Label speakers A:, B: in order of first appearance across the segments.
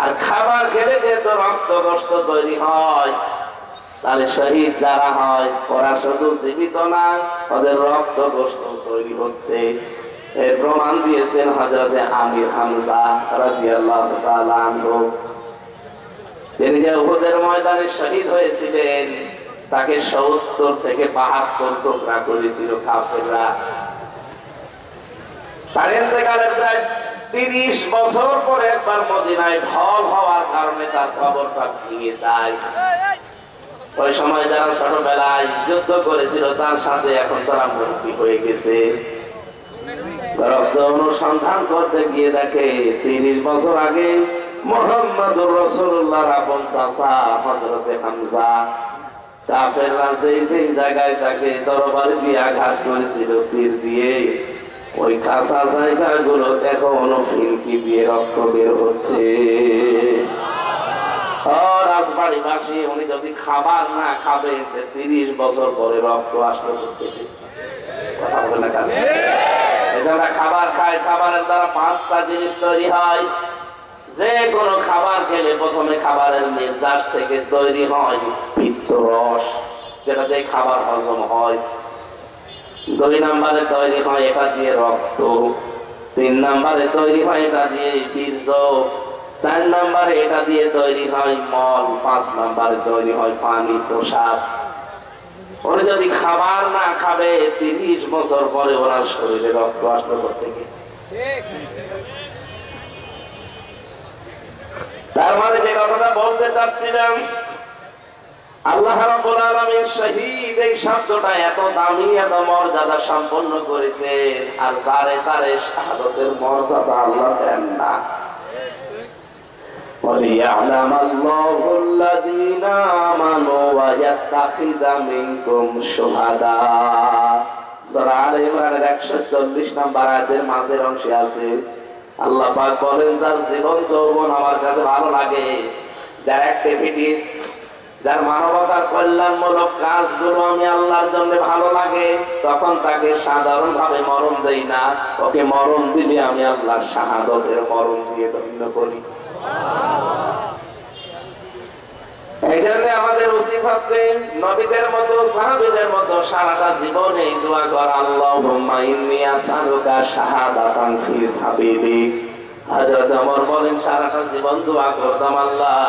A: আর খাবার খেলে যেহেতু রক্ত গোশত তৈরি হয়, তাহলে শহীদ যারা হয় ওরা শুধু জীবিত না, ওদের রক্ত গোশত তৈরি হচ্ছে। এর প্রমাণ দিয়েছেন হযরতে আমির হামজা রাদিয়াল্লাহু তাআলা আনহু। তিনি যে উহুদের ময়দানে শহীদ হয়েছিলেন, তাকে ৭০ থেকে ৭২ টুকরা করেছিল কাফেররা। তার ইন্তেকালের প্রায় ৩০ বছর পরে একবার মদিনায় ঢল হওয়ার কারণে তার কবরটা ভেঙে যায়। ওই সময় যারা ছোটবেলায় যুদ্ধ করেছিল তার সাথে এখন তারা মুরব্বী হয়ে গেছে। রক্ত অনুসন্ধান করতে গিয়ে দেখে ৩০ বছর আগে মুহাম্মদুর রাসূলুল্লাহর আপন চাচা হযরতে হামজা কাফেররা যেই জায়গায় তাকে তরবারি দিয়ে আঘাত করেছিল তীর দিয়ে, ওই কাঁচা জায়গাগুলো এখনো ফিনকি দিয়ে রক্ত বের হচ্ছে। রাজবাড়িবাসী উনি যদি খাবার না খাবে ৩০ বছর পরে রক্ত আসলো করতে কথা বলে না কেন? এখানে খাবার খায়, খাবারের দ্বারা ৫টা জিনিস তৈরি হয়। যে কোনো খাবার খেলে প্রথমে খাবারের নির্যাস থেকে তৈরি হয় পিত্তরস, যেটা দিয়ে খাবার হজম হয়। ২ নম্বরে তৈরি হয় এটা দিয়ে রক্ত, ৩ নম্বরে তৈরি হয় এটা দিয়ে বীর্য, ৪ নম্বরে এটা দিয়ে তৈরি হয় মল, ৫ নম্বরে তৈরি হয় পানি প্রসাদ। ওরা যদি খাবার না খাবে ৩০ বছর পরে ওনার শরীরে রক্ত আসবে থেকে। তার মানে যে কথাটা বলতে চাচ্ছিলাম, আল্লাহ রাব্বুল আলামিন শহীদ এই শব্দটা এত দামি এত মর্যাদা সম্পন্ন করেছেন, আর যারে তারে শাহাদাতের মর্যাদা আল্লাহ দেন না। وَلِيَعْلَمَ اللَّهُ الَّذِينَ آمَنُوا وَيَتَّخِذَ مِنكُمْ شُهَدَاءَ। সূরা আলে ইমরানের ১৪০ নম্বর আয়াতের মাঝের অংশে আছে আল্লাহ পাক বলেন, যার জীবন যৌবন আমার কাছে ভালো লাগে, যার অ্যাক্টিভিটিস, যার মানবতার কল্যাণমূলক কাজগুলো আমি আল্লাহর জন্য ভালো লাগে, তখন তাকে সাধারণ ভাবে মরণ দেই না, ওকে মরণ দিলে আমি আল্লাহর শাহাদাতের মরণ দিয়ে ধন্য করি। এই জন্য আমাদের উচিত হচ্ছে নবীদের মতো সাহাবীদের মতো সারাটা জীবনে দোয়া করা, আল্লাহুম্মা ইন্নী আসআলুকা শাহাদাতান ফি সাবিলিক। হযরত ওমর বলেন, সারাটা জীবন দোয়া করতাম, আল্লাহ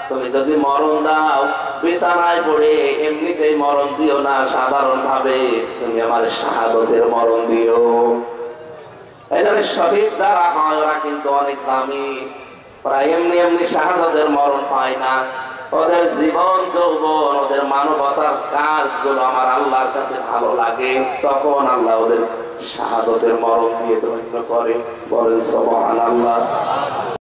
A: তুমি যদি মরণ দাও বিছানায় পড়ে এমনিতেই মরণ দিও না, সাধারণ ভাবে তুমি আমার শাহাদাতের মরণ দিও। এজন্য শহীদ যারা হয় ওরা কিন্তু অনেক দামি, প্রায় এমনি এমনি শাহাদাতের মরণ পায় না। ওদের জীবন যৌবন, ওদের মানবতার কাজগুলো আমার আল্লাহর কাছে ভালো লাগে, তখন আল্লাহ ওদের শাহাদাতের মরণ দিয়ে ধন্য করে। বলেন সুবহানাল্লাহ।